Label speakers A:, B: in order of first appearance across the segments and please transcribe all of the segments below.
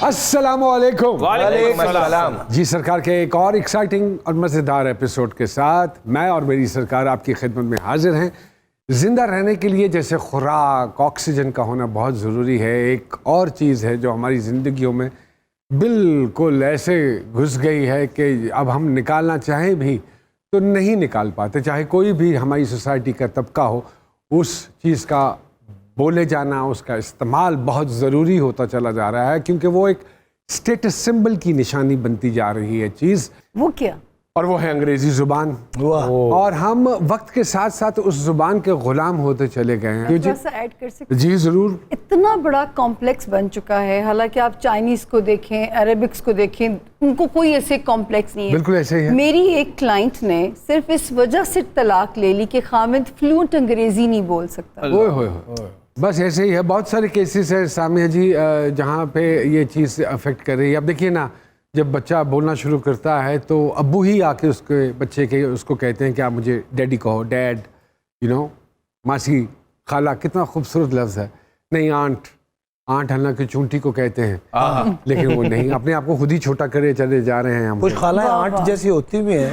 A: अस्सलामुअलैकुम।
B: वालेकुम अस्सलाम।
A: जी सरकार के एक और एक्साइटिंग और मज़ेदार एपिसोड के साथ मैं और मेरी सरकार आपकी खिदमत में हाजिर हैं। ज़िंदा रहने के लिए जैसे खुराक, ऑक्सीजन का होना बहुत ज़रूरी है, एक और चीज़ है जो हमारी ज़िंदगियों में बिल्कुल ऐसे घुस गई है कि अब हम निकालना चाहें भी तो नहीं निकाल पाते। चाहे कोई भी हमारी सोसाइटी का तबका हो, उस चीज़ का बोले जाना, उसका इस्तेमाल बहुत ज़रूरी होता चला जा रहा है, क्योंकि वो एक स्टेटस सिंबल की निशानी बनती जा रही है चीज़।
C: वो क्या?
A: और वो है अंग्रेज़ी ज़ुबान। और हम वक्त के साथ साथ उस ज़ुबान के ग़ुलाम होते चले गए हैं।
C: थोड़ा सा ऐड कर सकते?
A: जी ज़रूर।
C: इतना बड़ा कॉम्प्लेक्स बन चुका है, हालांकि आप चाइनीज़ को देखें, अरेबिक्स को देखें, उनको कोई ऐसे कॉम्प्लेक्स नहीं है।
A: बिल्कुल ऐसे ही है।
C: मेरी एक क्लाइंट ने सिर्फ इस वजह से तलाक ले ली कि खामिद फ्लुएंट अंग्रेज़ी नहीं बोल सकता।
A: ओए होए होए। बस ऐसे ही है। बहुत सारे केसेस है सामिया जी जहाँ पे ये चीज़ अफेक्ट कर रही है। अब देखिए ना, जब बच्चा बोलना शुरू करता है तो अब्बू ही आके उसके बच्चे के उसको कहते हैं कि आप मुझे डैडी कहो, डैड, यू नो, मासी, खाला, कितना खूबसूरत लफ्ज़ है। नहीं, आंट, आंट हालांकि चूंटी को कहते हैं, लेकिन वो नहीं, अपने आप को खुद ही छोटा करे चले जा रहे हैं हम।
B: कुछ खाला आंट जैसी होती भी है।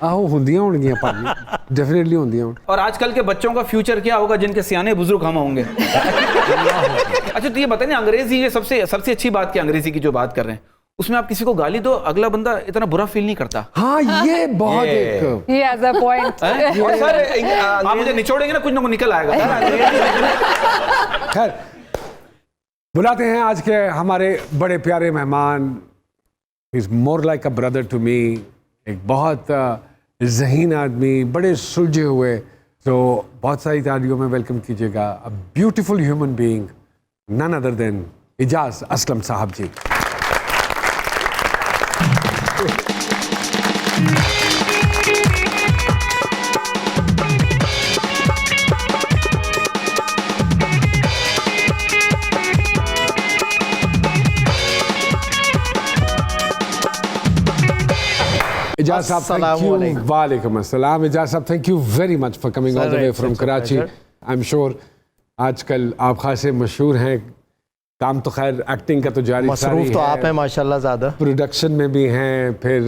A: आहो होंदियां होंगियां पाजी, डेफिनेटली होंदियां।
D: और आजकल के बच्चों का फ्यूचर क्या होगा जिनके सियाने बुजुर्ग हम होंगे। अच्छा तो ये बताइए, अंग्रेजी ये सबसे अच्छी बात की, अंग्रेजी की जो बात कर रहे हैं उसमें आप किसी को गाली दो, अगला बंदा इतना बुरा फील नहीं करता।
A: हाँ, ये बहुत एक
C: He has a point.
D: और सर आप मुझे निचोड़ेंगे ना, कुछ ना कुछ निकल आएगा।
A: खैर, बुलाते हैं आज के हमारे बड़े प्यारे मेहमान। Is more like a brother to me. एक बहुत ज़हीन आदमी, बड़े सुलझे हुए, तो बहुत सारी तालियों में वेलकम कीजिएगा a beautiful human being, none other than Ijaz Aslam साहब जी। Ijaz sahab, thank you. Walaikum assalam. Ijaz sahab, thank you very much for coming all the way from Karachi. I'm sure आजकल आप खासे मशहूर हैं। काम तो खैर एक्टिंग का तो जारी
B: मसरूफ तो आप हैं माशाल्लाह ज़्यादा।
A: प्रोडक्शन में भी हैं, फिर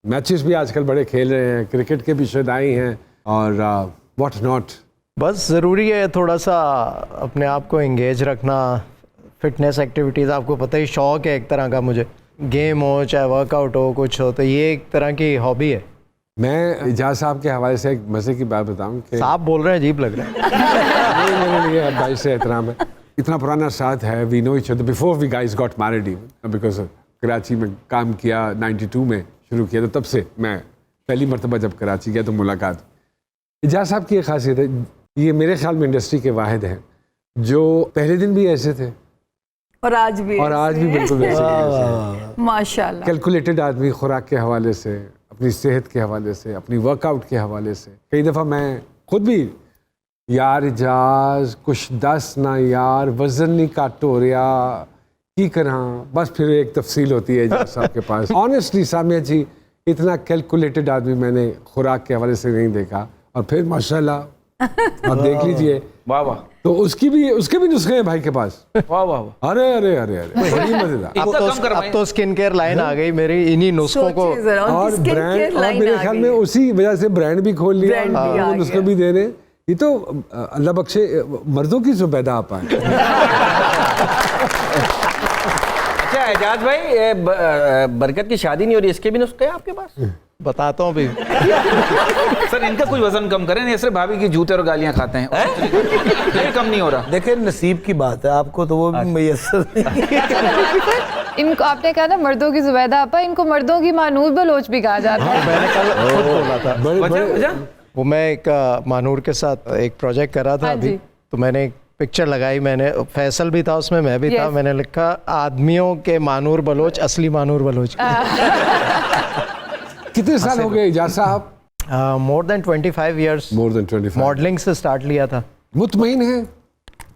A: मैचेस भी आजकल बड़े खेल रहे हैं, क्रिकेट के भी शुदाई हैं और व्हाट नॉट।
B: बस ज़रूरी है थोड़ा सा अपने आप को एंगेज रखना, फिटनेस एक्टिविटीज़, आपको पता ही शौक़ है एक तरह का मुझे, गेम हो चाहे वर्कआउट हो कुछ हो, तो ये एक तरह की हॉबी है। मैं
A: इजाज़ साहब के हवाले से एक मज़े की बात बताऊं कि
B: साहब बोल रहे हैं, अजीब लग रहा है।
A: नहीं, मेरे लिए भाई से एहतराम है। इतना पुराना साथ है, we know each other before we guys got married even, because Karachi में काम किया 92 में शुरू किया, तो तब से मैं पहली मरतबा जब कराची गया तो मुलाकात। इजाज़ साहब की एक खासियत है, ये मेरे ख्याल में इंडस्ट्री के वाहिद हैं जो पहले दिन भी ऐसे थे
C: और आज भी
A: बिल्कुल वैसे
C: माशाल्लाह।
A: कैलकुलेटेड आदमी, खुराक के हवाले से, अपनी सेहत के हवाले से, अपनी वर्कआउट के हवाले से। कई दफ़ा मैं खुद भी, यार इजाज़ कुछ दस ना यार, वज़न नहीं काट हो रहा, की करा, बस फिर एक तफसील होती है इजाज़ साहब के पास। ऑनेस्टली सामिया जी, इतना कैलकुलेटेड आदमी मैंने खुराक के हवाले से नहीं देखा। और फिर माशाल्लाह आप देख लीजिए,
D: वाह वाह,
A: तो उसके भी नुस्खे हैं भाई के पास।
D: वाह वाह।
A: अरे अरे अरे अरे, बड़ी मजेदार।
B: अब तो स्किन केयर लाइन आ गई मेरी, इन्हीं नुस्खों को,
A: और ब्रांड, और मेरे ख्याल में उसी वजह से ब्रांड भी खोल लिया, वो नुस्खे भी दे रहे। ये तो अल्लाह बख्शे मर्दों की जुबैदा आपा है।
E: अच्छा एजाज भाई, बरकत की शादी नहीं हो रही, इसके भी नुस्खे हैं आपके पास?
B: बताता हूँ भी।
D: सर इनका कुछ वजन कम करें, नहीं सिर्फ भाभी की जूते और गालियां खाते हैं, ये कम नहीं हो रहा।
F: देखिए नसीब की बात है, आपको तो वो भी मैसर नहीं।
G: इनको आपने कहा ना मर्दों की जुबैदा आपा, इनको मर्दों की मानूर बलोच भी कहा जाता है।
B: मैंने कल खुद बोला था। वो मैं एक मानूर के साथ एक प्रोजेक्ट कर रहा था अभी, तो मैंने एक पिक्चर लगाई, मैंने फैसल भी था उसमें, मैं भी था, मैंने लिखा आदमियों के मानूर बलोच असली मानूर बलोच।
A: कितने साल हो गए इजाज़ साहब?
B: More than 25 years.
A: More than 25।
B: Modelling से स्टार्ट लिया था।
A: मुतमईन है?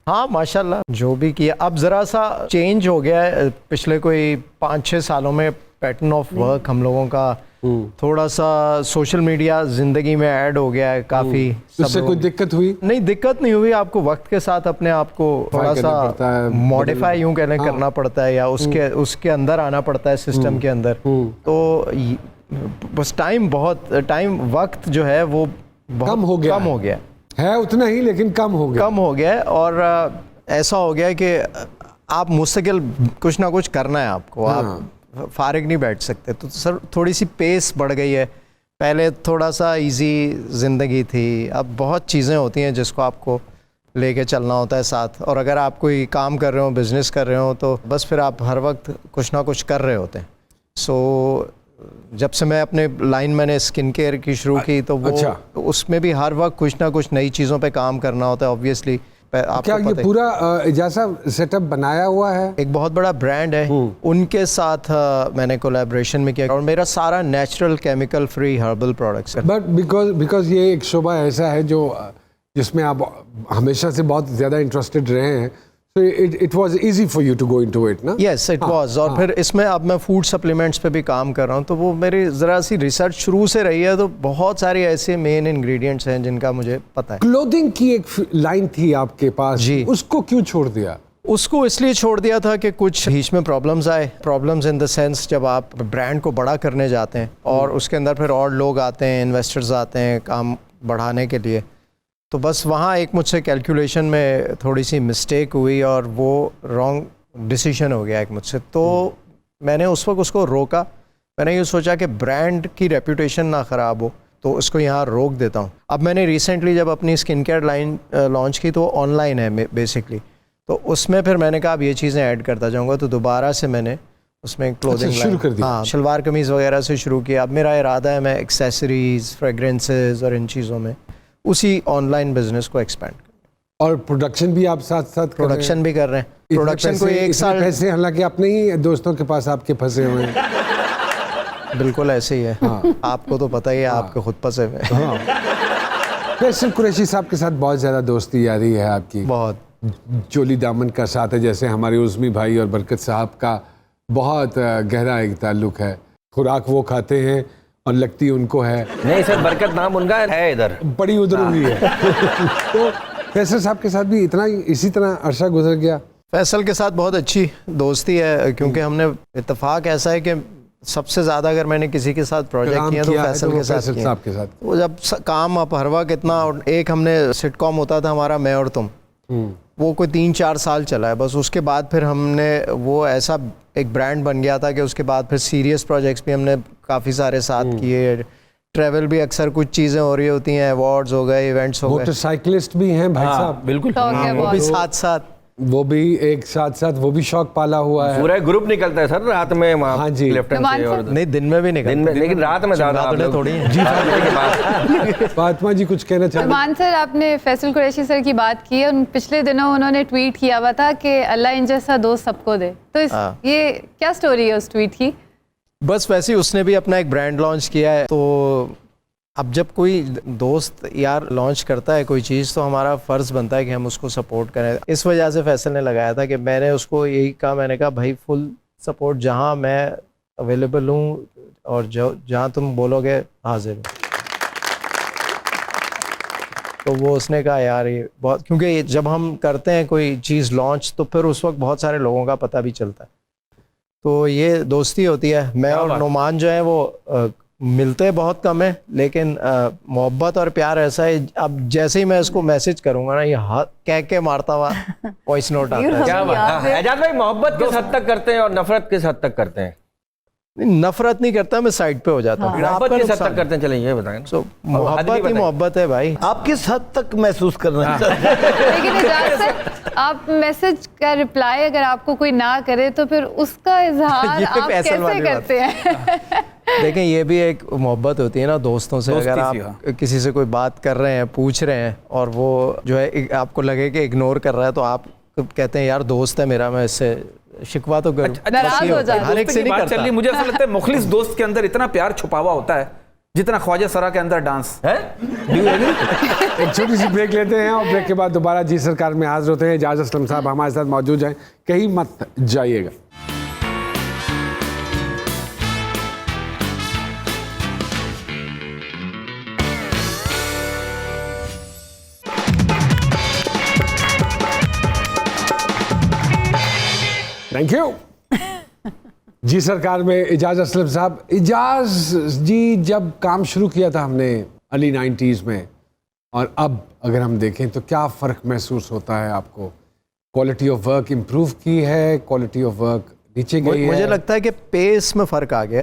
B: हाँ माशाल्लाह, जो भी किया। अब ज़रा सा चेंज हो गया है पिछले कोई 5-6 सालों में, पैटर्न ऑफ वर्क हम लोगों का थोड़ा सा सोशल मीडिया जिंदगी में ऐड हो गया है काफी।
A: उससे कोई दिक्कत हुई?
B: नहीं, दिक्कत नहीं हुई। आपको वक्त के साथ अपने आप को थोड़ा
A: करना पड़ता है,
B: सा मॉडिफाई यूं कहने करना पड़ता है, या उसके अंदर आना पड़ता है, सिस्टम के अंदर। तो बस टाइम वक्त जो है वो बहुत
A: कम हो गया है उतना ही, लेकिन कम हो गया
B: है। और ऐसा हो गया कि आप मुस्तकिल कुछ ना कुछ करना है आपको, आप फारिग नहीं बैठ सकते। तो सर थोड़ी सी पेस बढ़ गई है। पहले थोड़ा सा इजी ज़िंदगी थी, अब बहुत चीज़ें होती हैं जिसको आपको लेके चलना होता है साथ। और अगर आप कोई काम कर रहे हो, बिजनेस कर रहे हो, तो बस फिर आप हर वक्त कुछ ना कुछ कर रहे होते हैं। सो जब से मैं अपने लाइन मैंने स्किन केयर की शुरू की, तो वो उसमें भी हर वक्त कुछ ना कुछ नई चीज़ों पे काम करना होता है ऑब्वियसली।
A: क्या ये पूरा जैसा सेटअप बनाया हुआ है?
B: एक बहुत बड़ा ब्रांड है, उनके साथ मैंने कोलैबोरेशन में किया, और मेरा सारा natural chemical free herbal products है।
A: बट बिकॉज ये एक शोबा ऐसा है जिसमें आप हमेशा से बहुत ज़्यादा इंटरेस्टेड रहे हैं, so it was easy for you to go into it, ना?
B: Yes, it was। और फिर इसमें अब मैं फूड सप्लीमेंट्स पे भी काम कर रहा हूँ, तो वो मेरी ज़रा सी रिसर्च शुरू से रही है। तो बहुत सारे ऐसे मेन इंग्रेडिएंट्स हैं जिनका मुझे पता है।
A: क्लोथिंग की एक लाइन थी आपके पास
B: जी,
A: उसको क्यों छोड़ दिया?
B: उसको इसलिए छोड़ दिया था कि कुछ बीच में प्रॉब्लम्स आए। प्रॉब्लम्स इन द सेंस, जब आप ब्रांड को बड़ा करने जाते हैं और उसके अंदर फिर और लोग आते हैं, इन्वेस्टर्स आते हैं काम बढ़ाने के लिए, तो बस वहाँ एक मुझसे कैलकुलेशन में थोड़ी सी मिस्टेक हुई और वो रॉन्ग डिसीजन हो गया एक मुझसे। तो मैंने उस वक्त उसको रोका। मैंने ये सोचा कि ब्रांड की रेपुटेशन ना ख़राब हो, तो उसको यहाँ रोक देता हूँ। अब मैंने रिसेंटली जब अपनी स्किन केयर लाइन लॉन्च की, तो ऑनलाइन है बेसिकली, तो उसमें फिर मैंने कहा अब ये चीज़ें ऐड करता जाऊँगा। तो दोबारा से मैंने उसमें क्लोथिंग
A: शुरू कर दी।
B: हाँ, शलवार कमीज़ वगैरह से शुरू किया। अब मेरा इरादा है मैं एक्सेसरीज़, फ्रेगरेंसेज और इन चीज़ों में उसी ऑनलाइन बिजनेस को एक्सपेंड।
A: और प्रोडक्शन भी आप साथ साथ
B: प्रोडक्शन भी कर रहे हैं। प्रोडक्शन को एक साल
A: पैसे, हालांकि अपने ही दोस्तों के पास आपके फंसे हुए हैं।
B: बिल्कुल ऐसे ही है। आपको तो पता ही है, आपके खुद फंसे हुए।
A: फैसल कुरैशी साहब के साथ बहुत ज़्यादा दोस्ती यारी है आपकी,
B: बहुत
A: चोली दामन का साथ है। जैसे हमारे उज़मी भाई और बरकत साहब का बहुत गहरा एक ताल्लुक है। खुराक वो खाते हैं और लगती उनको है।
E: नहीं सर, बरकत नाम उनका है, इधर
A: बड़ी उधर हुई है। तो फैसल साहब के साथ भी इसी तरह अरसा गुजर गया।
B: फैसल के साथ बहुत अच्छी दोस्ती है, क्योंकि हमने इत्तेफाक ऐसा है कि सबसे ज़्यादा अगर मैंने किसी के साथ प्रोजेक्ट किया तो फैसल के साथ किया।
A: साहब के साथ
B: वो जब काम अब हर वक्त इतना, एक हमने सिटकॉम होता था हमारा मैं और तुम, वो कोई 3-4 साल चला है बस। उसके बाद फिर हमने वो ऐसा एक ब्रांड बन गया था कि उसके बाद फिर सीरियस प्रोजेक्ट्स भी हमने काफ़ी सारे साथ किए। ट्रैवल भी अक्सर कुछ चीज़ें हो रही होती हैं, अवार्ड्स हो गए, इवेंट्स हो गए।
A: मोटरसाइकिलिस्ट भी हैं भाई साहब।
D: बिल्कुल।
B: वो भी साथ साथ
A: वो भी शौक पाला हुआ है।
E: पूरा ग्रुप निकलता है सर रात में वहाँ।
A: हाँ जी।
E: लेफ्ट हैंड से और
B: नहीं, दिन में भी निकलता
E: दिन में, लेकिन रात में ज़्यादा आप लोग
B: थोड़ी है।
E: जी के बाद।
A: फातिमा जी कुछ कहना चाहते हैं?
G: मान सर, आपने फैसल कुरैशी सर की बात की है। पिछले दिनों उन्होंने ट्वीट किया हुआ था कि अल्लाह इन जैसा दोस्त सबको दे। तो ये क्या स्टोरी है उस ट्वीट की?
B: बस वैसे ही उसने भी अपना एक ब्रांड लॉन्च किया है। तो अब जब कोई दोस्त यार लॉन्च करता है कोई चीज़, तो हमारा फ़र्ज़ बनता है कि हम उसको सपोर्ट करें। इस वजह से फैसल ने लगाया था कि मैंने उसको यही कहा, मैंने कहा भाई फुल सपोर्ट, जहां मैं अवेलेबल हूं और जहां तुम बोलोगे हाजिर हूँ। तो वो उसने कहा यार ये बहुत, क्योंकि जब हम करते हैं कोई चीज़ लॉन्च तो फिर उस वक्त बहुत सारे लोगों का पता भी चलता है। तो ये दोस्ती होती है। मैं और नुमान जो है वो मिलते बहुत कम है, लेकिन मोहब्बत और प्यार ऐसा है। अब जैसे ही मैं इसको मैसेज करूंगा ना, ये कह के मारता हुआ वॉइस नोट आता है।
E: क्या बात है एजाज भाई, मोहब्बत किस हद तक करते हैं और नफरत किस हद तक करते हैं?
B: नफरत नहीं करता, मैं साइड पे हो जाता हूँ।
E: मोहब्बत किस हद तक करते हैं, चलें ये बताएं।
B: मोहब्बत ही मोहब्बत है भाई।
F: आप किस हद तक महसूस कर रहे हैं?
G: लेकिन एजाज सर, आप मैसेज का रिप्लाई अगर आपको कोई ना करे तो फिर उसका इजहार आप कैसे करते हैं?
B: देखें, ये भी एक मोहब्बत होती है ना दोस्तों से। अगर आप किसी से कोई बात कर रहे हैं, पूछ रहे हैं, और वो जो है आपको लगे कि इग्नोर कर रहा है, तो आप कहते हैं यार दोस्त है मेरा, मैं इससे शिकवा तो
G: नाराज हो जाता है।
B: हर एक से नहीं करता।
D: मुझे ऐसा लगता है मुखलिस दोस्त के अंदर इतना प्यार छुपा हुआ होता है जितना ख्वाजा सरा के अंदर डांस है।
A: एक छोटी सी ब्रेक लेते हैं और ब्रेक के बाद दोबारा जी सरकार में हाजिर होते हैं। एजाज असलम साहब हमारे साथ मौजूद हैं, कहीं मत जाइएगा। Thank you. जी सरकार में इजाज असलम साहब। इजाज जी, जब काम शुरू किया था हमने अर्ली 90s में और अब अगर हम देखें तो क्या फ़र्क महसूस होता है आपको? क्वालिटी ऑफ वर्क इम्प्रूव की है, क्वालिटी ऑफ वर्क नीचे गई है?
B: मुझे लगता है कि पेस में फ़र्क आ गया,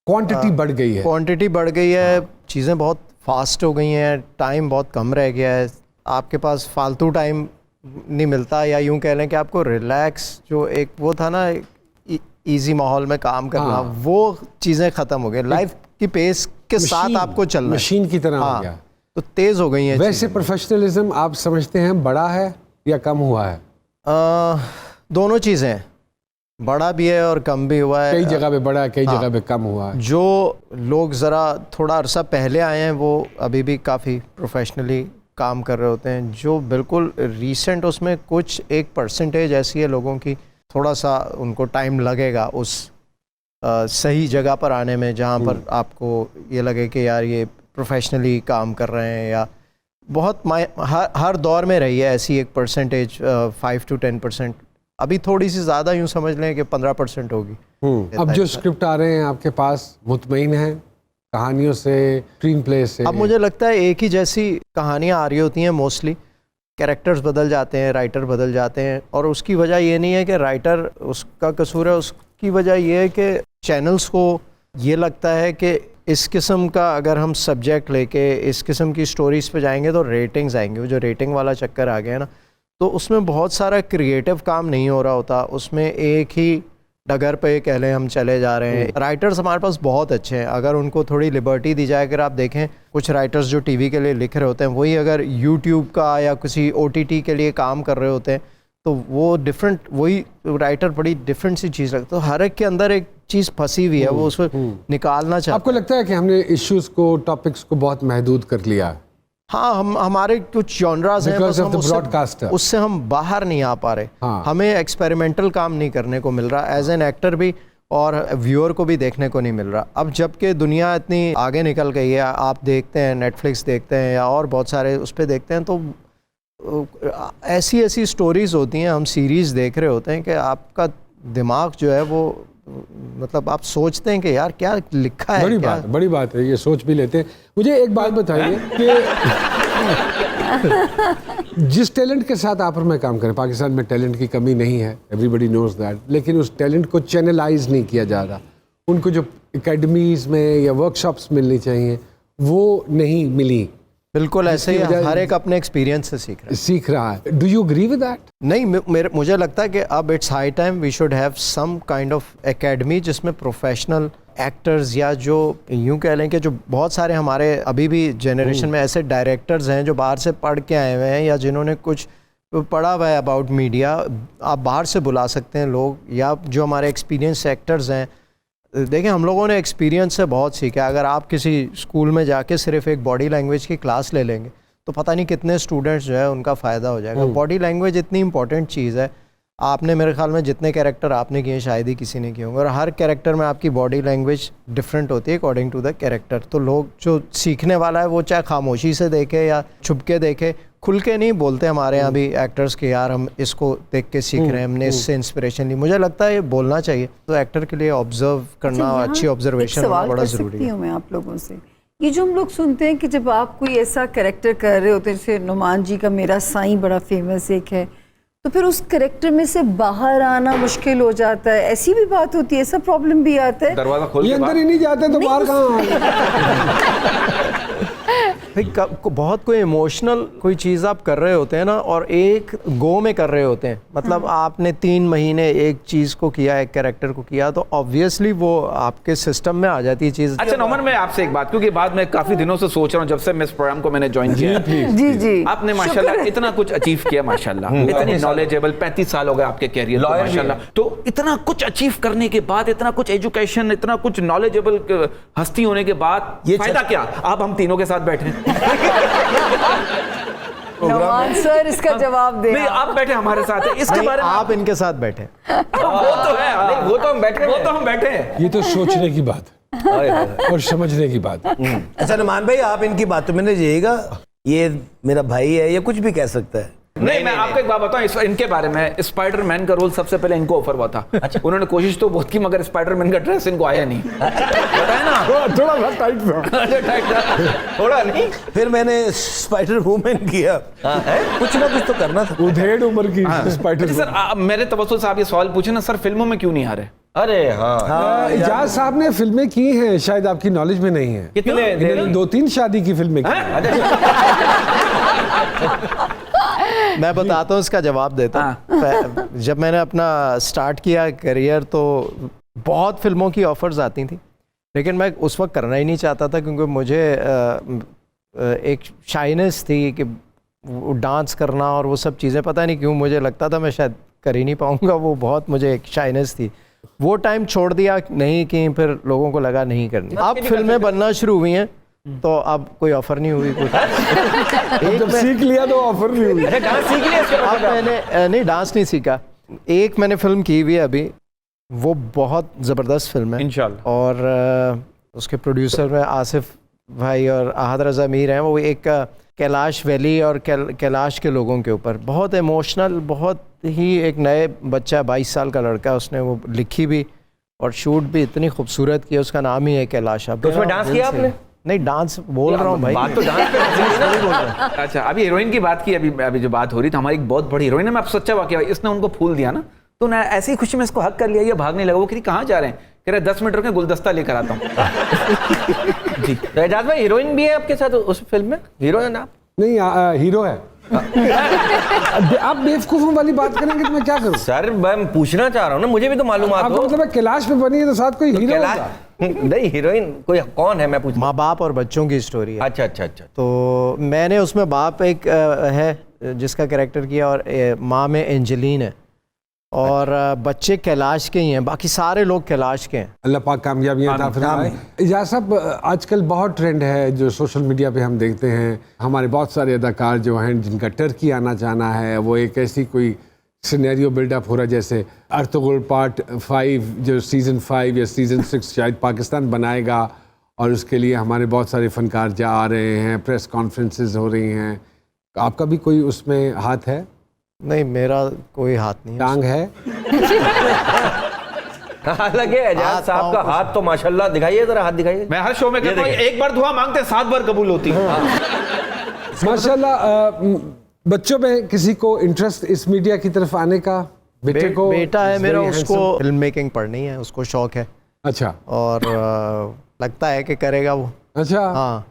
A: क्वांटिटी बढ़ गई है।
B: क्वांटिटी बढ़ गई है, चीज़ें बहुत फास्ट हो गई हैं, टाइम बहुत कम रह गया है, आपके पास फालतू टाइम नहीं मिलता, या यूं कह लें कि आपको रिलैक्स जो एक वो था ना इजी माहौल में काम करना, वो चीज़ें ख़त्म हो गई। लाइफ की पेस के साथ आपको चलना,
A: मशीन की तरह हो गया,
B: तो तेज़ हो गई है।
A: वैसे प्रोफेशनलिज्म आप समझते हैं बड़ा है या कम हुआ है?
B: दोनों चीज़ें हैं, बड़ा भी है और कम भी हुआ है।
A: कई जगह पे बड़ा है, कई जगह पे कम हुआ है।
B: जो लोग ज़रा थोड़ा अरसा पहले आए हैं वो अभी भी काफ़ी प्रोफेशनली काम कर रहे होते हैं। जो बिल्कुल रीसेंट, उसमें कुछ 1% ऐसी है लोगों की, थोड़ा सा उनको टाइम लगेगा उस सही जगह पर आने में, जहाँ पर आपको ये लगे कि यार ये प्रोफेशनली काम कर रहे हैं। या बहुत हर दौर में रही है ऐसी 1%, 5 to 10%। अभी थोड़ी सी ज़्यादा यूँ समझ लें कि 15% होगी।
A: अब जो स्क्रिप्ट आ रहे हैं आपके पास, मुतमईन हैं कहानियों से, स्क्रीन प्ले से?
B: अब मुझे लगता है एक ही जैसी कहानियाँ आ रही होती हैं मोस्टली, कैरेक्टर्स बदल जाते हैं, राइटर बदल जाते हैं, और उसकी वजह ये नहीं है कि राइटर उसका कसूर है, उसकी वजह ये है कि चैनल्स को ये लगता है कि इस किस्म का अगर हम सब्जेक्ट लेके इस किस्म की स्टोरीज़ पे जाएंगे तो रेटिंग्स आएंगे। वो जो रेटिंग वाला चक्कर आ गया ना, तो उसमें बहुत सारा क्रिएटिव काम नहीं हो रहा होता, उसमें एक ही डगर पे कह लें हम चले जा रहे हैं। राइटर्स हमारे पास बहुत अच्छे हैं, अगर उनको थोड़ी लिबर्टी दी जाए। अगर आप देखें कुछ राइटर्स जो टीवी के लिए लिख रहे होते हैं, वही अगर यूट्यूब का या किसी OTT के लिए काम कर रहे होते हैं, तो वो डिफरेंट, वही राइटर बड़ी डिफरेंट सी चीज़ लगता है। तो हर एक के अंदर एक चीज़ फंसी हुई है, वो उसको निकालना चाहता है।
A: आपको लगता है कि हमने इश्यूज को, टॉपिक्स को बहुत महदूद कर लिया है?
B: हाँ, हमारे कुछ जॉनरास हैं, बस हम उससे हम बाहर नहीं आ पा रहे। हमें एक्सपेरिमेंटल काम नहीं करने को मिल रहा एज एन एक्टर भी, और व्यूअर को भी देखने को नहीं मिल रहा। अब जबकि दुनिया इतनी आगे निकल गई है, आप देखते हैं नेटफ्लिक्स देखते हैं या और बहुत सारे उस पर देखते हैं, तो ऐसी ऐसी स्टोरीज़ होती हैं, हम सीरीज़ देख रहे होते हैं कि आपका दिमाग जो है वो, मतलब आप सोचते हैं कि यार क्या लिखा है।
A: बड़ी बात है, ये सोच भी लेते हैं। मुझे एक बात बताइए कि जिस टैलेंट के साथ आप और मैं काम करें, पाकिस्तान में टैलेंट की कमी नहीं है, एवरीबडी नोज दैट, लेकिन उस टैलेंट को चैनलाइज नहीं किया जा रहा। उनको जो एकेडमीज़ में या वर्कशॉप्स मिलनी चाहिए वो नहीं मिली।
B: बिल्कुल ऐसे ही हर एक अपने एक्सपीरियंस से सीख रहा है।
A: Do you agree with that?
B: नहीं, मुझे लगता है कि अब it's high time we should have some kind of academy जिसमें प्रोफेशनल एक्टर्स, या जो यूं कह लें कि जो बहुत सारे हमारे अभी भी जनरेशन में ऐसे डायरेक्टर्स हैं जो बाहर से पढ़ के आए हुए हैं या जिन्होंने कुछ पढ़ा हुआ है अबाउट मीडिया, आप बाहर से बुला सकते हैं लोग, या जो हमारे एक्सपीरियंस एक्टर्स हैं। देखिए, हम लोगों ने एक्सपीरियंस से बहुत सीखा। अगर आप किसी स्कूल में जाके सिर्फ एक बॉडी लैंग्वेज की क्लास ले लेंगे तो पता नहीं कितने स्टूडेंट्स जो है उनका फ़ायदा हो जाएगा। बॉडी लैंग्वेज इतनी इंपॉर्टेंट चीज़ है। आपने, मेरे ख्याल में जितने कैरेक्टर आपने किए शायद ही किसी ने किए होंगे, और हर कैरेक्टर में आपकी बॉडी लैंग्वेज डिफरेंट होती है अकॉर्डिंग टू द कैरेक्टर। तो लोग जो सीखने वाला है वो चाहे खामोशी से देखे या छुप के देखे, खुल के नहीं बोलते हमारे यहाँ भी एक्टर्स के, यार हम इसको देख के सीख रहे हैं, हमने इससे इंस्पिरेशन ली। मुझे लगता है ये बोलना चाहिए। तो एक्टर के लिए ऑब्जर्व करना, अच्छी ऑब्जर्वेशन बड़ा ज़रूरी है।
C: मैं आप लोगों से ये जो हम लोग सुनते हैं कि जब आप कोई ऐसा कैरेक्टर कर रहे होते हैं, जैसे नुमान जी का मेरा साईं बड़ा फेमस एक है, तो फिर उस कैरेक्टर में से बाहर आना मुश्किल हो जाता है। ऐसी भी बात होती है, ऐसा प्रॉब्लम भी आता है।
D: दरवाजा खोल के
A: अंदर ही नहीं जाते तो बाहर कहाँ?
B: बहुत कोई इमोशनल कोई चीज़ आप कर रहे होते हैं ना, और एक गो में कर रहे होते हैं, मतलब आपने 3 महीने एक चीज़ को किया, एक कैरेक्टर को किया, तो ऑब्वियसली वो आपके सिस्टम में आ जाती है चीज़।
D: अच्छा नोमन, मैं आपसे एक बात, क्योंकि बाद में काफी दिनों से सोच रहा हूँ, जब से मैं इस प्रोग्राम को मैंने ज्वाइन किया।
C: जी,
D: आपने माशाल्लाह इतना कुछ अचीव किया, माशाल्लाह इतनी नॉलेजेबल, 35 साल हो गए आपके कैरियर में माशाल्लाह। तो इतना कुछ अचीव करने के बाद, इतना कुछ एजुकेशन, इतना कुछ नॉलेजेबल हस्ती होने के बाद फायदा क्या? अब हम तीनों के साथ बैठे
C: नुमान सर इसका जवाब दे।
D: नहीं, आप बैठे हमारे साथ है, इसके बारे में
B: आप इनके साथ बैठे।
D: वो तो है, वो तो हम बैठे हैं।
A: ये तो सोचने की बात है और समझने की बात है।
F: अच्छा नुमान भाई, आप इनकी बातों में नहीं जाइएगा, ये मेरा भाई है, ये कुछ भी कह सकता है।
D: नहीं, मैं आपको एक बात बताऊं इनके बारे में। स्पाइडरमैन का रोल सबसे पहले इनको ऑफर हुआ था। अच्छा। उन्होंने कोशिश तो बहुत की, मगर स्पाइडरमैन का ड्रेस इनको आया नहीं। बताया ना,
A: थोड़ा टाइट था।
E: थोड़ा नहीं,
F: फिर मैंने स्पाइडर वुमन किया। कुछ ना कुछ तो करना था।
A: उधेड़ उम्र की स्पाइडर।
D: सर मेरे तवज्जुल से आप ये सवाल पूछे ना सर, फिल्मों में क्यों नहीं आ रहे?
E: अरे हाँ,
A: इजाज साहब ने फिल्में की हैं, शायद आपकी नॉलेज में नहीं है।
E: कितने?
A: इन्होंने 2-3 शादी की फिल्में की हैं।
B: मैं बताता हूँ, इसका जवाब देता हूँ। जब मैंने अपना स्टार्ट किया करियर तो बहुत फिल्मों की ऑफर्स आती थी, लेकिन मैं उस वक्त करना ही नहीं चाहता था, क्योंकि मुझे एक शाइनेस थी कि डांस करना और वो सब चीज़ें, पता नहीं क्यों मुझे लगता था मैं शायद कर ही नहीं पाऊँगा। वो बहुत मुझे एक शाइनेस थी। वो टाइम छोड़ दिया, नहीं की, फिर लोगों को लगा नहीं करनी। अब फिल्में बनना शुरू हुई हैं तो अब कोई ऑफर नहीं हुई कुछ।
A: जब सीख लिया तो ऑफर नहीं हुई।
E: डांस सीख लिया इसके बाद?
B: अब मैंने नहीं, डांस नहीं सीखा। एक मैंने फिल्म की हुई है अभी, वो बहुत ज़बरदस्त फिल्म है
D: इंशाल्लाह।
B: और उसके प्रोड्यूसर में आसिफ भाई और आहद रज़ा मीर हैं। वो एक कैलाश वैली और कैलाश के लोगों के ऊपर बहुत इमोशनल, बहुत ही एक नए बच्चा 22 साल का लड़का, उसने वो लिखी भी और शूट भी इतनी खूबसूरत की। उसका नाम ही है कैलाश।
E: तो उसमें डांस किया आपने?
B: नहीं, डांस बोल रहा हूँ भाई।
E: बात तो डांस पे नहीं बोल रहा।
D: अच्छा, अभी हीरोइन की बात की, अभी जो बात हो रही थी, हमारी एक बहुत बड़ी हीरोइन है। मैं आप सच्चा वाकया, इसने उनको फूल दिया ना, तो ना ऐसी ही खुशी में इसको हक कर लिया, ये भागने लगा। वो कह रही कहाँ जा रहे हैं? कह रहे 10 मिनट रुके, गुलदस्ता लेकर आता हूँ।
E: जी, तो एजाज भाई हीरोइन भी है आपके साथ उस फिल्म में? हीरो है ना?
A: नहीं, हीरो है। आप बेवकूफों वाली बात करेंगे तो मैं क्या करूं?
E: सर मैं पूछना चाह रहा हूँ ना, मुझे भी तो मालूमात
A: आपको
E: हो।
A: मतलब है कैलाश में बनी है तो साथ कोई हीरो
E: कैलाश
A: होगा?
E: नहीं, हीरोइन कोई कौन है मैं पूछ।
B: माँ बाप और बच्चों की स्टोरी है।
E: अच्छा अच्छा अच्छा।
B: तो मैंने उसमें बाप एक है जिसका कैरेक्टर किया, और माँ में एंजेलिन है, और बच्चे कैलाश के ही हैं, बाकी सारे लोग कैलाश के हैं।
A: अल्लाह पाक कामयाबियां अता फरमाए। इजाज़ साहब, आजकल बहुत ट्रेंड है जो सोशल मीडिया पे हम देखते हैं, हमारे बहुत सारे अदाकार जो हैं जिनका टर्की आना जाना है, वो एक ऐसी कोई सिनेरियो बिल्डअप हो रहा है जैसे अर्तुगरुल पार्ट 5 जो सीज़न 5 या सीज़न 6 शायद पाकिस्तान बनाएगा, और उसके लिए हमारे बहुत सारे फनकार जा आ रहे हैं, प्रेस कॉन्फ्रेंसेस हो रही हैं। आपका भी कोई उसमें हाथ है?
B: नहीं, मेरा कोई हाथ नहीं है।
A: टांग है?
E: हालांकि एजाज साहब का हाथ तो माशाल्लाह, दिखाइए जरा, हाथ दिखाइए।
D: मैं हर शो में कहता हूँ, एक बार दुआ मांगते 7 बार कबूल होती है।
A: माशाल्लाह। बच्चों में किसी को इंटरेस्ट इस मीडिया की तरफ आने का? बेटे को?
B: बेटा है मेरा,
A: very
B: उसको
A: handsome।
B: फिल्म मेकिंग पढ़नी है, उसको शौक है।
A: अच्छा
B: और लगता है कि करेगा वो।
A: अच्छा।
B: हाँ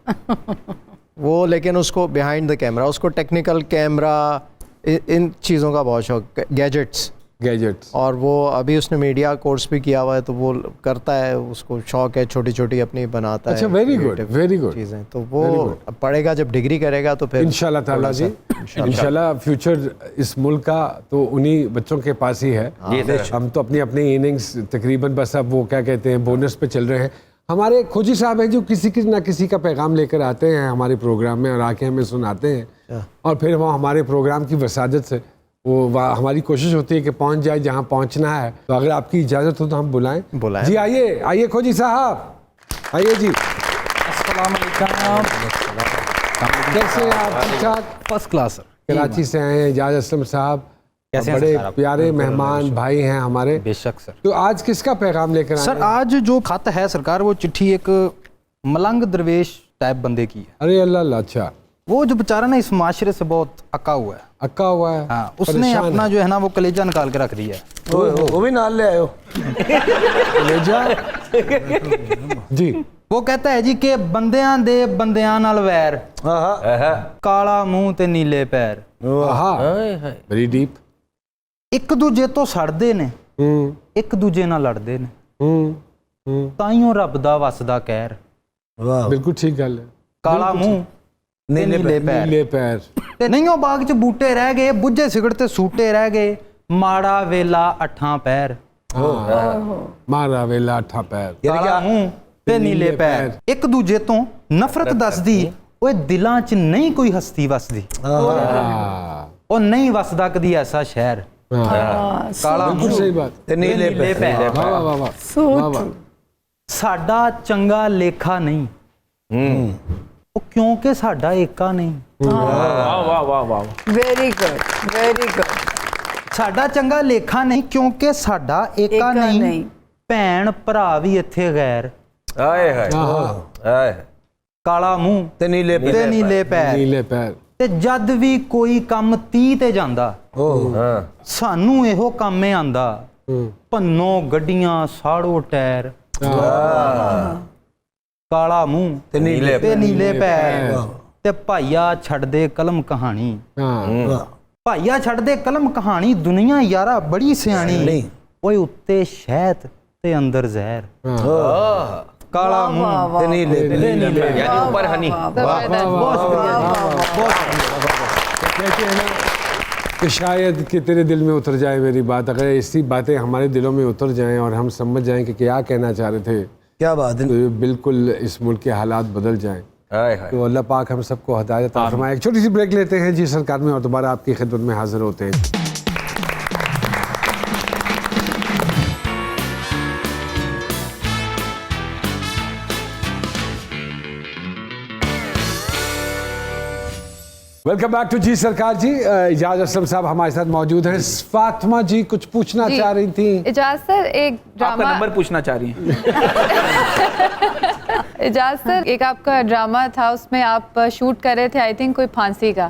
B: वो, लेकिन उसको बिहाइंड द कैमरा, उसको टेक्निकल कैमरा, इन चीज़ों का बहुत शौक, गैजेट्स। और वो अभी उसने मीडिया कोर्स भी किया हुआ है, तो वो करता है, उसको शौक है, छोटी छोटी अपनी बनाता है।
A: अच्छा, वेरी गुड
B: चीज़ें। तो वो पढ़ेगा, जब डिग्री करेगा तो फिर
A: इंशाल्लाह ताला जी, इंशाल्लाह फ्यूचर इस मुल्क का तो उन्हीं बच्चों के पास ही है। हम तो अपनी अपनी इनिंग्स तकरीबन बस अब वो क्या कहते हैं बोनस पे चल रहे हैं। हमारे खोजी साहब हैं जो किसी ना किसी का पैगाम लेकर आते हैं हमारे प्रोग्राम में और आके हमें सुनाते हैं, और फिर वो हमारे प्रोग्राम की वसादत से वो हमारी कोशिश होती है कि पहुंच जाए जहां पहुंचना है। तो अगर आपकी इजाज़त हो तो हम बुलाएं। जी आइए खोजी साहब, आइए जी।
H: अस्सलाम वालेकुम।
A: कैसे हैं आप? ठीक ठाक?
H: First class sir.
A: कराची से आए हैं इजाज असलम साहब, बड़े प्यारे मेहमान भाई हैं हमारे।
H: बेशक सर।
A: तो आज किसका पैगाम लेकर आए
H: सर, आज जो खत है सरकार, वो चिट्ठी एक मलंग दरवेश टाइप बंदे की है।
A: अरे अल्लाह, अच्छा।
H: वो जो बेचारा ना इस माशरे से बहुत अक्का हुआ है।
A: अक्का हुआ है?
H: हाँ, उसने अपना जो है ना वो कलेजा निकाल के रख दिया है।
F: वो भी नाल ले आयो।
A: कलेजा? जी।
H: वो कहता है जी कि बंदियां दे बंदियां नाल वैर, काला मुंह ते नीले पैर,
A: वेरी डीप।
H: एक दूजे तो सड़दे ने, एक दूजे नाल लड़दे ने, ताइयों रब दा वसदा कहर।
A: बिल्कुल ठीक गल है।
H: काला मुंह
A: नीले पैर
H: ते नहियों बाग च बूटे रह गए, बुझे सिगड़ ते सूटे रह गए, माड़ा वेला अठां पैर।
A: मारा वेला अठा पैर,
H: काला मुंह ते नीले पैर, एक दूजे तो नफरत दसदी, ओए दिलां च नहीं कोई हस्ती वसदी, ओ नहीं वसदा कदी ऐसा शहर। काला
A: बिल्कुल सही बात।
H: नीले पैर,
A: वाह वाह वाह।
H: साडा चंगा लेखा नहीं, ਉਹ ਕਿਉਂਕਿ ਸਾਡਾ ਏਕਾ ਨਹੀਂ।
D: वाह वाह वाह वाह।
C: Very good very good.
H: ਸਾਡਾ ਚੰਗਾ ਲੇਖਾ ਨਹੀਂ ਕਿਉਂਕਿ ਸਾਡਾ ਏਕਾ
C: ਏਕਾ
H: ਨਹੀਂ
C: ਨਹੀਂ।
H: ਭੈਣ ਭਰਾ ਵੀ ਇੱਥੇ ਗੈਰ
E: हाय हाय हाय
H: ਕਾਲਾ ਮੂੰਹ
F: ਤੇ ਨੀਲੇ ਪੈਰ।
H: ਤੇ ਨੀਲੇ ਪੈਰ
A: नीले पैर।
H: ਤੇ ਜਦ ਵੀ ਕੋਈ ਕੰਮ 30 ਤੇ ਜਾਂਦਾ
E: हाँ
H: ਸਾਨੂੰ ਇਹੋ ਕੰਮੇ ਆਂਦਾ ਭੰਨੋ ਗੱਡੀਆਂ ਸਾੜੋ ਟਾਇਰ ਕਾਲਾ ਮੂੰਹ
F: ਤੇ ਨੀਲੇ
H: ਤੇ ਨੀਲੇ ਪੈਰ ਤੇ ਭਾਈਆ ਛੱਡਦੇ ਕਲਮ ਕਹਾਣੀ
A: हाँ
H: ਭਾਈਆ ਛੱਡਦੇ ਕਲਮ ਕਹਾਣੀ ਦੁਨੀਆ ਯਾਰਾ ਬੜੀ ਸਿਆਣੀ ਓਏ ਉੱਤੇ ਸ਼ਹਿਦ ਤੇ ਅੰਦਰ ਜ਼ਹਿਰ ਕਾਲਾ ਮੂੰਹ
F: ਤੇ ਨੀਲੇ ਪੈਰ।
E: यानी ऊपर हनी।
A: कहते हैं ना कि शायद कि तेरे दिल में उतर जाए मेरी बात, अगर ऐसी बातें हमारे दिलों में उतर जाएं और हम समझ जाएं कि क्या कहना चाह रहे थे,
F: क्या बात है।
A: तो बिल्कुल इस मुल्क के हालात बदल जाएं।
E: हाय हाय
A: तो अल्लाह पाक हम सबको हिदायत अता फरमाए। एक छोटी सी ब्रेक लेते हैं जी सरकार में और दोबारा आपकी खिदमत में हाजिर होते हैं। वेलकम बैक टू जी सरकार जी। इजाज असलम साहब हमारे साथ मौजूद हैं। फातिमा जी कुछ पूछना
G: जी।
A: चाह रही थी।
G: इजाज सर एक
D: आपका
G: ड्रामा
D: नंबर पूछना चाह रही हैं।
G: इजाज सर एक आपका ड्रामा था, उसमें आप शूट कर रहे थे आई थिंक कोई फांसी का,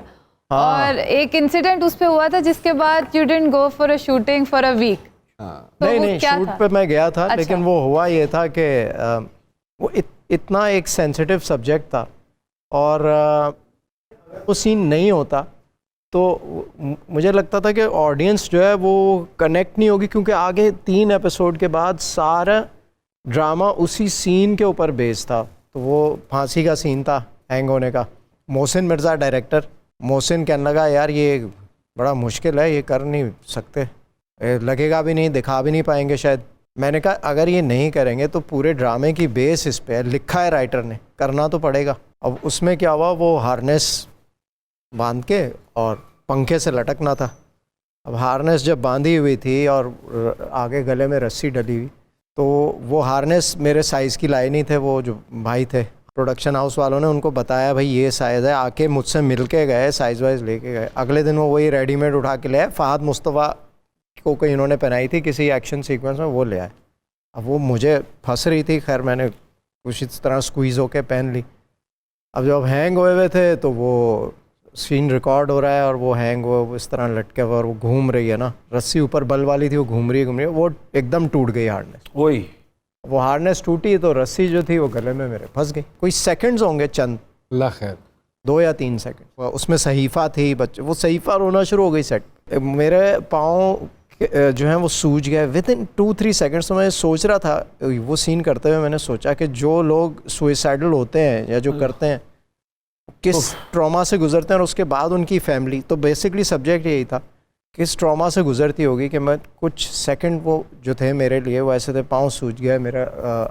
G: और एक इंसिडेंट उस पे हुआ था जिसके बाद you didn't go for a shooting for a week.
B: नहीं नहीं, शूट पे मैं गया था।
G: अच्छा।
B: लेकिन वो हुआ ये था कि वो इतना एक सेंसिटिव सब्जेक्ट था और वो सीन नहीं होता तो मुझे लगता था कि ऑडियंस जो है वो कनेक्ट नहीं होगी, क्योंकि आगे 3 एपिसोड के बाद सारा ड्रामा उसी सीन के ऊपर बेस्ड था। तो वो फांसी का सीन था, हैंग होने का। मोहसिन मिर्ज़ा डायरेक्टर, मोहसिन कहने लगा यार ये बड़ा मुश्किल है, ये कर नहीं सकते, लगेगा भी नहीं, दिखा भी नहीं पाएंगे शायद। मैंने कहा अगर ये नहीं करेंगे तो पूरे ड्रामे की बेस इस पे लिखा है राइटर ने, करना तो पड़ेगा। अब उसमें क्या हुआ, वो हार्नेस बांध के और पंखे से लटकना था। अब हार्नेस जब बांधी हुई थी और आगे गले में रस्सी डली हुई, तो वो हार्नेस मेरे साइज़ की लाए नहीं थे। वो जो भाई थे प्रोडक्शन हाउस वालों ने उनको बताया भाई ये साइज़ है, आके मुझसे मिल के गए, साइज़ वाइज लेके गए। अगले दिन वो वही रेडीमेड उठा के ले आए। फ़हद मुस्तफ़ा को कोई इन्होंने पहनाई थी किसी एक्शन सीक्वेंस में, वो ले आए। अब वो मुझे फंस रही थी, खैर मैंने कुछ इस तरह स्क्वीज़ होके पहन ली। अब जब हैंग हुए हुए थे तो वो सीन रिकॉर्ड हो रहा है और वो हैंग हुआ इस तरह लटके हुआ और वो घूम रही है ना, रस्सी ऊपर बल वाली थी, वो घूम रही है, वो एकदम टूट गई हार्नेस।
D: वही
B: वो हार्नेस टूटी तो रस्सी जो थी वो गले में मेरे फंस गई। कोई सेकंड्स होंगे चंद,
A: अल्लाह खैर,
B: 2 या 3 सेकंड। उसमें सहीफ़ा थी, बच्चे वो सहीफ़ा रोना शुरू हो गई सेट। मेरे पाँव जो हैं वो सूज गए विद इन 2-3 सेकंड्स। तो मैं सोच रहा था वो सीन करते हुए, मैंने सोचा कि जो लोग सुइसाइडल होते हैं या जो करते हैं किस ट्रॉमा से गुजरते हैं और उसके बाद उनकी फैमिली, तो बेसिकली सब्जेक्ट यही था किस ट्रॉमा से गुजरती होगी। कि मैं कुछ सेकंड वो जो थे मेरे लिए वो ऐसे थे, पाँव सूज गए, मेरा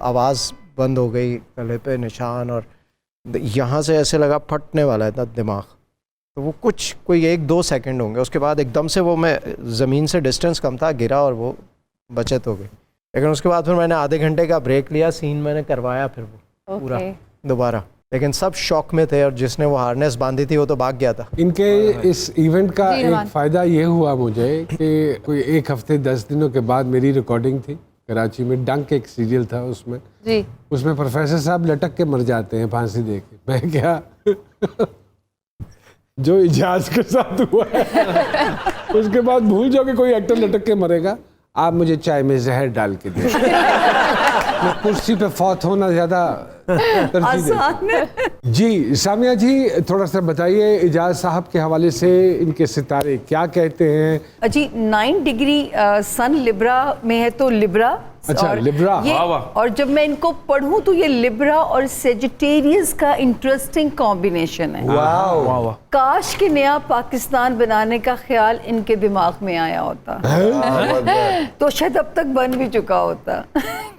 B: आवाज़ बंद हो गई, गले पे निशान, और यहाँ से ऐसे लगा फटने वाला था दिमाग। तो वो कुछ कोई 1-2 सेकंड होंगे, उसके बाद एकदम से वो मैं ज़मीन से डिस्टेंस कम था, गिरा और वो बचत हो गई। लेकिन उसके बाद फिर मैंने आधे घंटे का ब्रेक लिया, सीन मैंने करवाया फिर वो पूरा दोबारा। लेकिन सब शौक में थे और जिसने वो हार्नेस बांधी थी वो तो भाग गया था।
A: इनके इस इवेंट का एक फ़ायदा ये हुआ मुझे कि कोई 1 हफ्ते 10 दिनों के बाद मेरी रिकॉर्डिंग थी कराची में। डंक एक सीरियल था उसमें
G: जी,
A: उसमें प्रोफेसर साहब लटक के मर जाते हैं फांसी दे के। मैं क्या जो इजाज के साथ हुआ है उसके बाद भूल जाओ कि कोई एक्टर लटक के मरेगा। आप मुझे चाय में जहर डाल के दें। मैं कुर्सी पे फौत होना ज़्यादा तरजीह देता। जी सामिया जी, थोड़ा सा बताइए इजाज साहब के हवाले से, इनके सितारे क्या कहते हैं?
C: जी 9 डिग्री सन लिब्रा में है तो लिब्रा।
A: अच्छा,
C: और
A: लिब्रा,
C: ये,
D: वाह वाह।
C: और जब मैं इनको पढ़ूं तो ये लिब्रा और सेजिटेरियस का इंटरेस्टिंग कॉम्बिनेशन है।
D: वाह वाह।
C: काश कि नया पाकिस्तान बनाने का ख्याल इनके दिमाग में आया होता तो शायद अब तक बन भी चुका होता।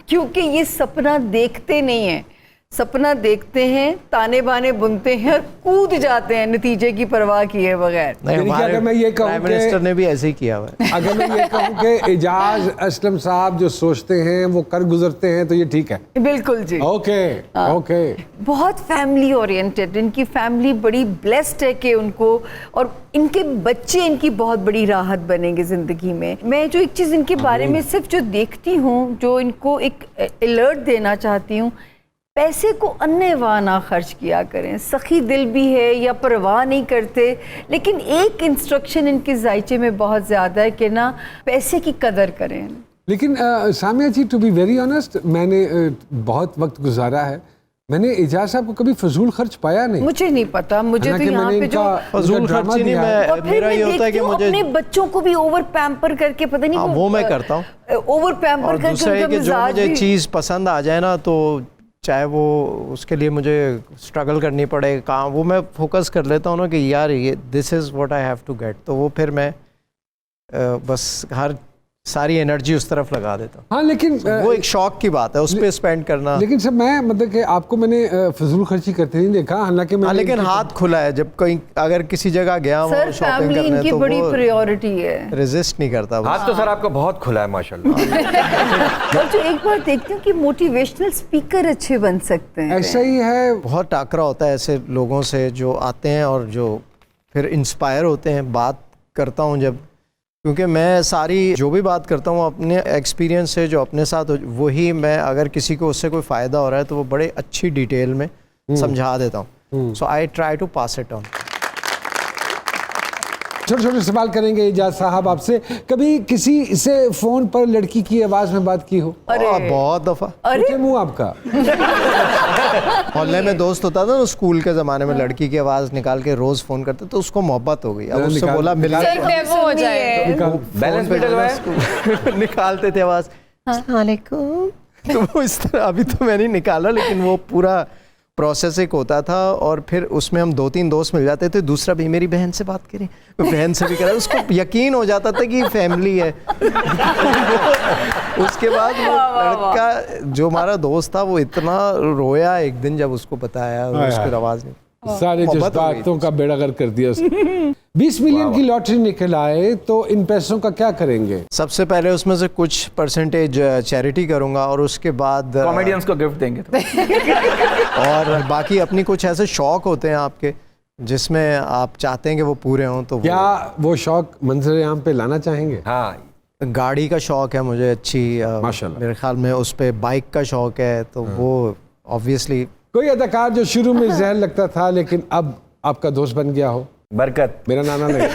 C: क्योंकि ये सपना देखते नहीं है, सपना देखते हैं, ताने बाने बुनते हैं और कूद जाते हैं नतीजे की परवाह किए बगैर।
B: नहीं,
A: यानी कि
B: हमारे
A: अगर मैं ये कहूं
B: प्राइम
A: कि-
B: मिनिस्टर ने भी ऐसे ही किया हुआ है।
A: अगर मैं ये कहूँ कि एजाज असलम साहब जो सोचते हैं वो कर गुजरते हैं तो ये ठीक है।
C: बिल्कुल जी।
A: Okay okay.
C: बहुत फैमिली ओरिएंटेड, इनकी फैमिली बड़ी ब्लेस्ड है कि उनको और इनके बच्चे इनकी बहुत बड़ी राहत बनेंगे ज़िंदगी में। मैं जो एक चीज़ इनके बारे में सिर्फ जो देखती हूँ, जो इनको एक अलर्ट देना चाहती हूँ, पैसे को अन्नेवाह ना खर्च किया करें। सखी दिल भी है या परवाह नहीं करते, लेकिन एक इंस्ट्रक्शन इनके जायचे में बहुत ज़्यादा है कि ना पैसे की कदर करें।
A: लेकिन सामिया जी, टू बी वेरी ऑनेस्ट, मैंने बहुत वक्त गुजारा है, मैंने एजाज साहब को कभी फजूल खर्च पाया नहीं।
C: मुझे नहीं पता, मुझे तो
A: हालांकि
C: यहाँ
A: मैंने
C: पे जो
A: इनका
B: फजूल
A: ड्रामा
B: खर्ची नहीं,
A: दिया है।
C: और
B: मैं
C: फिर
B: मेरा
C: मैं
B: ये होता है कि
C: देखती हूँ
B: मुझे
C: अपने बच्चों को भी ओवर पैम्पर करके, पता नहीं
B: हाँ, वो मैं करता हूँ।
C: ओवर पैम्पर
B: और
C: करके
B: दूसरा है
C: उनका
B: कि जो
C: मिजाज
B: मुझे
C: भी
B: चीज़ पसंद आ जाए ना, तो चाहे वो उसके लिए मुझे स्ट्रगल करनी पड़े काम, वो मैं फोकस कर लेता हूँ ना कि यार ये this is what I have to get, तो वो फिर मैं बस हर सारी एनर्जी उस तरफ लगा देता हूँ।
A: हाँ लेकिन
B: वो एक शौक की बात है, उस पर स्पेंड करना।
A: लेकिन सर मैं मतलब कि आपको मैंने फजूल खर्ची करते नहीं देखा, हालांकि
B: हाँ,
A: मैंने
B: लेकिन हाथ खुला है जब कहीं अगर किसी जगह गया हूँ
C: सर
B: शॉपिंग
C: फैमिली
B: करने,
C: इनकी
B: तो
C: बड़ी
B: वो
C: प्रायोरिटी है।
B: रेजिस्ट नहीं करता बस।
E: हाथ तो सर आपका बहुत खुला है माशाल्लाह।
C: और जो एक बार देखती हूँ कि मोटिवेशनल स्पीकर अच्छे बन सकते हैं।
A: ऐसा ही है।
B: बहुत टाकरा होता है ऐसे लोगों से जो आते हैं और जो फिर इंस्पायर होते हैं। बात करता हूँ जब, क्योंकि मैं सारी जो भी बात करता हूँ अपने एक्सपीरियंस से, जो अपने साथ वही मैं, अगर किसी को उससे कोई फ़ायदा हो रहा है तो वो बड़े अच्छी डिटेल में समझा देता हूँ। So I try to pass it on.
A: छोटे छोटे सवाल करेंगे एजाज साहब आपसे। कभी किसी से फोन पर लड़की की आवाज में बात की हो?
C: अरे
B: बहुत दफ़ा।
A: पूछे मुंह आपका।
B: मोहल्ले में दोस्त होता था ना स्कूल के ज़माने में, लड़की की आवाज़ निकाल के रोज़ फ़ोन करते, तो उसको मोहब्बत हो गई। अब उससे
A: निकाल-
B: बोला मिल
G: एक डेमो हो जाए।
E: बैलेंस भी डलवाया?
B: निकालते थे आवाज़, अस्सलाम वालेकुम। तो वो इस तरह, अभी तो मैंने निकाला, लेकिन वो पूरा प्रोसेस एक होता था। और फिर उसमें हम 2-3 दोस्त मिल जाते थे, दूसरा भी मेरी बहन से बात करें, बहन से भी करा, उसको यकीन हो जाता था कि फैमिली है। उसके बाद वो लड़का जो हमारा दोस्त था वो इतना रोया एक दिन जब उसको बताया, उसको आवाज़ नहीं,
A: सारे
B: मोहब्बत हो गई।
A: जज्बातों का बेड़ा गर्क कर दिया उसने। 20 मिलियन की लॉटरी निकल आए तो इन पैसों का क्या करेंगे?
B: सबसे पहले उसमें से कुछ परसेंटेज चैरिटी करूंगा, और उसके बाद
D: कॉमेडियंस को गिफ्ट देंगे तो।
B: और बाकी अपनी कुछ ऐसे शौक होते हैं आपके जिसमें आप चाहते हैं कि वो पूरे हों, तो
A: क्या वो शौक मंजर आम पे लाना चाहेंगे?
E: हाँ,
B: गाड़ी का शौक है मुझे अच्छी,
A: माशाल्लाह।
B: मेरे ख्याल में उस पे बाइक का शौक है, तो वो ऑब्वियसली।
A: कोई अदाकार जो शुरू में जहर लगता था लेकिन अब आपका दोस्त बन गया हो?
E: बरकत।
A: मेरा नाना नहीं।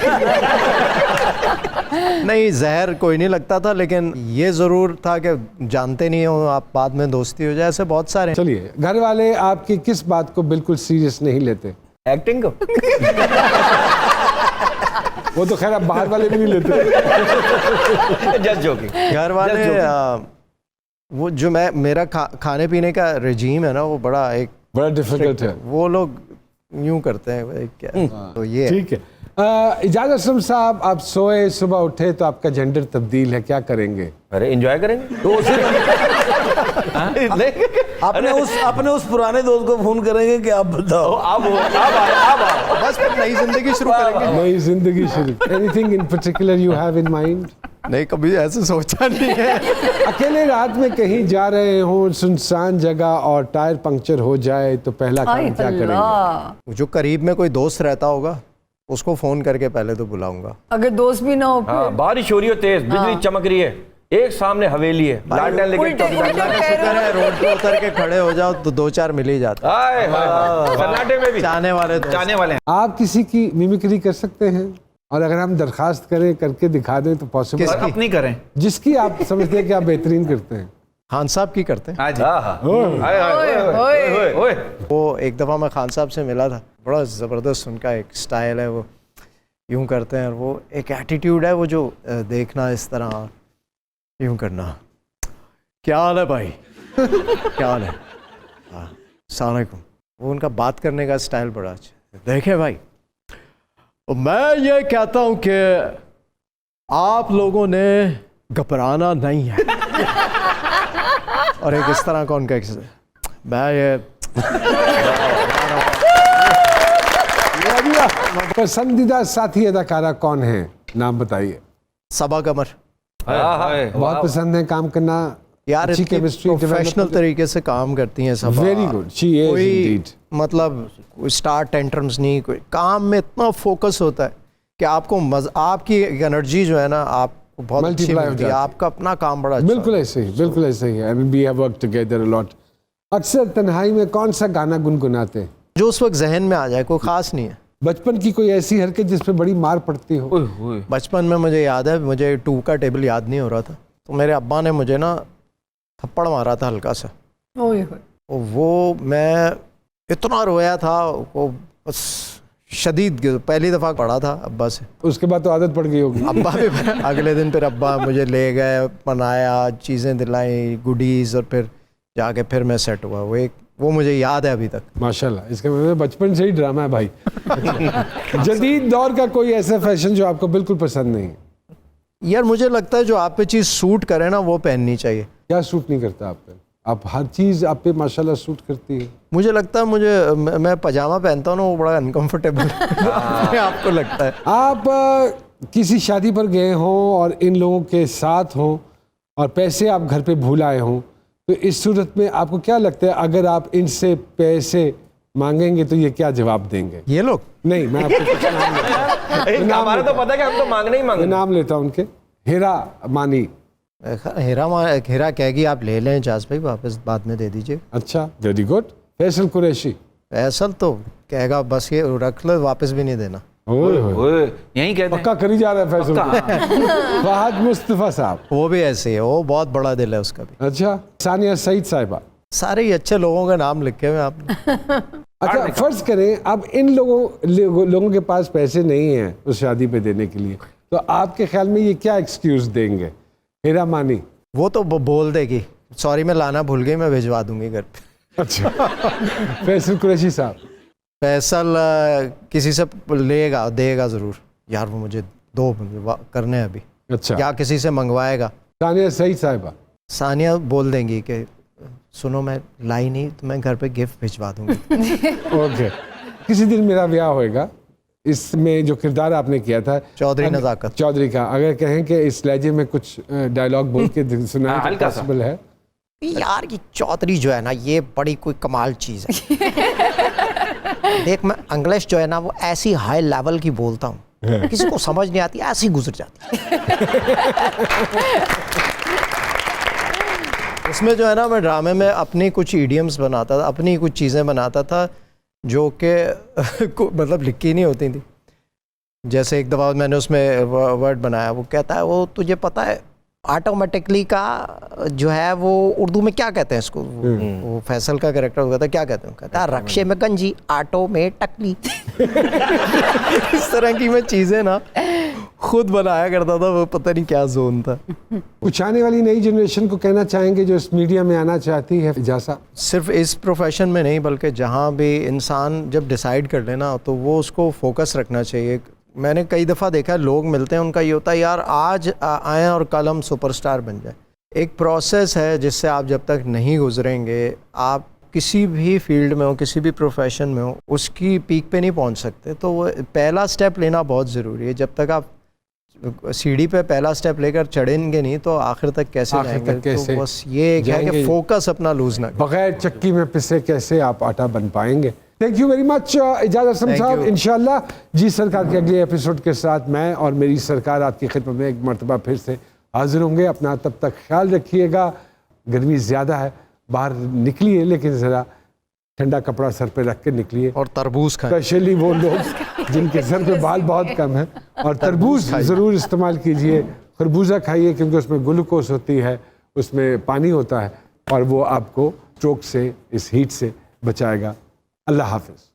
B: नहीं, जहर कोई नहीं लगता था, लेकिन ये ज़रूर था कि जानते नहीं हो आप, बाद में दोस्ती हो जाए, ऐसे बहुत सारे।
A: चलिए, घर वाले आपकी किस बात को बिल्कुल सीरियस नहीं लेते?
E: एक्टिंग को।
A: वो तो खैर अब बाहर वाले भी नहीं लेते।
E: Just joking.
B: घर वाले वो जो मेरा खाने पीने का रेजीम है ना, वो बड़ा
A: डिफिकल्ट है।
B: वो लोग यूं करते हैं भाई, क्या तो ये है।
A: ठीक है। इजाज़ असलम साहब, आप सोए सुबह उठे तो आपका जेंडर तब्दील है, क्या करेंगे?
E: अरे एंजॉय करेंगे तो
F: अपने उस पुराने दोस्त को फोन करेंगे कि आप बताओ।
E: अब
B: बस फिर नई जिंदगी शुरू करेंगे।
A: नई जिंदगी शुरू। Anything in particular you have in mind?
B: नहीं, कभी ऐसे सोचा नहीं है।
A: अकेले रात में कहीं जा रहे हो, सुनसान जगह और टायर पंक्चर हो जाए तो पहला काम क्या करेंगे?
C: अल्लाह।
B: जो करीब में कोई दोस्त रहता होगा उसको फोन करके पहले तो बुलाऊंगा।
C: अगर दोस्त भी ना हो
E: हाँ,
C: फिर
E: बारिश हो रही हो, तेज बिजली चमक रही है, एक सामने हवेली है, लालटेन लेके
C: उल्टे
B: अल्लाह का शुक्र है रोड पे उतर के खड़े हो जाओ तो 2-4 मिल ही जाते हैं।
E: हाय हाय, सन्नाटे में भी
B: चाहने वाले दोस्त।
D: जाने वाले हैं।
A: आप किसी की मिमिक्री कर सकते हैं? और अगर हम दरखास्त करें करके दिखा दें तो पॉसिबल?
D: और अपनी करें।
A: जिसकी आप समझते हैं कि आप बेहतरीन करते हैं।
B: खान साहब की करते हैं।
D: आज
E: हाँ हाँ, हाय हाय,
C: ओए,
E: ओए, ओए।
B: वो एक दफ़ा मैं खान साहब से मिला था, बड़ा ज़बरदस्त उनका एक स्टाइल है, वो यूं करते हैं, और वो एक एटीट्यूड है, वो जो देखना इस तरह यूं करना, क्या हाल है भाई, क्या हाल है, हाँ अस्सलाम वालेकुम। वो उनका बात करने का स्टाइल बड़ा अच्छा। देखें भाई, मैं ये कहता हूँ कि आप लोगों ने घबराना नहीं है। और एक इस तरह का उनका मैं ये
A: पसंदीदा साथी अदाकारा कौन है, नाम बताइए।
B: सबा कमर।
A: बहुत पसंद है काम करना,
B: यार
A: अच्छी
B: इतनी
A: केमिस्ट्री
B: प्रोफेशनल तरीके से काम करती हैं सबा।
A: वेरी गुड, शी इज
B: कोई
A: इंडीड।
B: मतलब कोई स्टार टेंट्रम्स नहीं, कोई काम में इतना फोकस होता है कि आपको आपकी एनर्जी जो है ना आपको बहुत अच्छी
A: Multiply हो
B: मिलती है,
A: जाती है।
B: आपका अपना काम बड़ा अच्छा
A: बिल्कुल ऐसे ही, बिल्कुल ऐसे ही। And we have worked together a lot. अक्सर तन्हाई में कौन सा गाना गुनगुनाते हैं?
B: जो उस वक्त जहन में आ जाए, कोई खास नहीं है।
A: बचपन की कोई ऐसी हरकत जिस पे बड़ी मार पड़ती हो?
B: बचपन में मुझे याद है, मुझे 2 का टेबल याद नहीं हो रहा था, तो मेरे अब्बा ने मुझे ना थप्पड़ मारा था हल्का सा।
C: ओए होए।
B: और वो मैं इतना रोया था, वो बस शदीद पहली दफ़ा पढ़ा था अब्बा से।
A: उसके बाद तो आदत पड़ गई होगी।
B: अब्बा भी अगले दिन फिर अब्बा मुझे ले गए, मनाया, चीज़ें दिलाई, गुडीज़, और फिर जाके फिर मैं सेट हुआ। वो मुझे याद है अभी तक।
A: माशाल्लाह, इसके मतलब बचपन से ही ड्रामा है भाई। जदीद दौर का कोई ऐसा फैशन जो आपको बिल्कुल पसंद नहीं है?
B: यार मुझे लगता है जो आप पे चीज़ सूट करे ना वो पहननी चाहिए।
A: क्या सूट नहीं करता आप पे? आप हर चीज़ आप पे माशाल्लाह सूट करती है।
B: मुझे लगता है मैं पजामा पहनता हूँ ना, वो बड़ा अनकंफर्टेबल अपने आपको लगता है।
A: आप किसी शादी पर गए हों और इन लोगों के साथ हों और पैसे आप घर पे भूल आए हों, तो इस सूरत में आपको क्या लगता है अगर आप इनसे पैसे मांगेंगे तो ये क्या जवाब देंगे?
B: ये लोग
A: नहीं, मैं आपको कुछ नाम लेता हूं।
E: हमारा तो पता है कि हम तो मांगने ही
A: मैं
E: मांगने।
A: नाम लेता हूं उनके। हीरा मानी।
B: हीरा कहेगी आप ले लें जाज भाई, वापस बाद में दे दीजिए।
A: अच्छा, वेरी गुड। फैसल कुरैशी।
B: फैसल तो कहेगा बस ये रख लो, वापस भी नहीं देना।
A: ओए होए,
D: यही कहते हैं।
A: पक्का करी जा रहा है फैसल को। फहद मुस्तफा साहब।
B: वो भी ऐसे है, वो बहुत बड़ा दिल है उसका भी।
A: अच्छा, सानिया सईद साहिबा।
B: सारे ही अच्छे लोगों का नाम लिखे हुए आपने।
A: अच्छा, फर्ज करें अब इन लोगों के पास पैसे नहीं हैं उस शादी पे देने के लिए, तो आपके ख्याल में ये क्या एक्सक्यूज देंगे? हीरा मानी।
B: वो तो बोल देगी सॉरी मैं लाना भूल गई, मैं भिजवा दूंगी घर पे।
A: अच्छा। फैसल कुरैशी साहब।
B: फैसल किसी से लेगा, देगा ज़रूर। यार वो मुझे दो करने हैं अभी।
A: अच्छा।
B: या किसी से मंगवाएगा।
A: सानिया सईद साहिबा।
B: सानिया बोल देंगी कि सुनो मैं लाई नहीं तो मैं घर पे गिफ्ट भिजवा दूंगी।
A: ओके। किसी दिन मेरा ब्याह होएगा, इसमें जो किरदार आपने किया था
B: चौधरी नज़ाकत
A: चौधरी का, अगर कहें कि इस लहजे में कुछ डायलॉग बोल के सुनाएं तो पॉसिबल है?
B: यार ये चौधरी जो है ना ये बड़ी कोई कमाल चीज़ है। देख मैं इंग्लिश जो है ना वो ऐसी हाई लेवल की बोलता हूँ, किसी को समझ नहीं आती, ऐसी गुजर जाती। उसमें जो है ना मैं ड्रामे में अपनी कुछ इडियम्स बनाता था, अपनी कुछ चीज़ें बनाता था जो कि मतलब लिखी नहीं होती थी। जैसे एक दफ़ा मैंने उसमें वर्ड बनाया, वो कहता है वो तुझे पता है ऑटोमेटिकली का जो है वो उर्दू में क्या कहते हैं इसको? वो फैसल का कैरेक्टर कहता है क्या कहते हैं? कहता है रक्शे में गंजी, ऑटो में टकली। इस तरह की मैं चीज़ें ना खुद बनाया करता था, वो पता नहीं क्या जोन था।
A: कुछ आने वाली नई जनरेशन को कहना चाहेंगे जो इस मीडिया में आना चाहती है? इजाज़ा
B: सिर्फ इस प्रोफेशन में नहीं बल्कि जहाँ भी इंसान जब डिसाइड कर लेना तो वो उसको फोकस रखना चाहिए। मैंने कई दफ़ा देखा है लोग मिलते हैं उनका ये होता है यार आज आए और कल हम सुपरस्टार बन जाए। एक प्रोसेस है जिससे आप जब तक नहीं गुजरेंगे आप किसी भी फील्ड में हो, किसी भी प्रोफेशन में हो, उसकी पीक पे नहीं पहुंच सकते। तो वो पहला स्टेप लेना बहुत ज़रूरी है। जब तक आप सीढ़ी पे पहला स्टेप लेकर चढ़ेंगे नहीं तो आखिर तक कैसे जाएंगे? तो बस ये है कि फोकस अपना लूज ना,
A: बगैर चक्की में पिसे कैसे आप आटा बन पाएंगे। Thank you very much Ejaz Aslam साहब। इंशाल्लाह जी सरकार के अगले एपिसोड के साथ मैं और मेरी सरकार आपकी खिदमत में एक मरतबा फिर से हाजिर होंगे। अपना तब तक ख्याल रखिएगा। गर्मी ज़्यादा है, बाहर निकलिए लेकिन ज़रा ठंडा कपड़ा सर पे रख के निकलिए
B: और तरबूज खाएं।
A: स्पेशली वो लोग जिनके सर पे बाल बहुत कम है, और तरबूज ज़रूर इस्तेमाल कीजिए। खरबूजा खाइए क्योंकि उसमें ग्लूकोज होती है, उसमें पानी होता है और वो आपको स्ट्रोक से, इस हीट से बचाएगा। अल्लाह हाफ़िज़।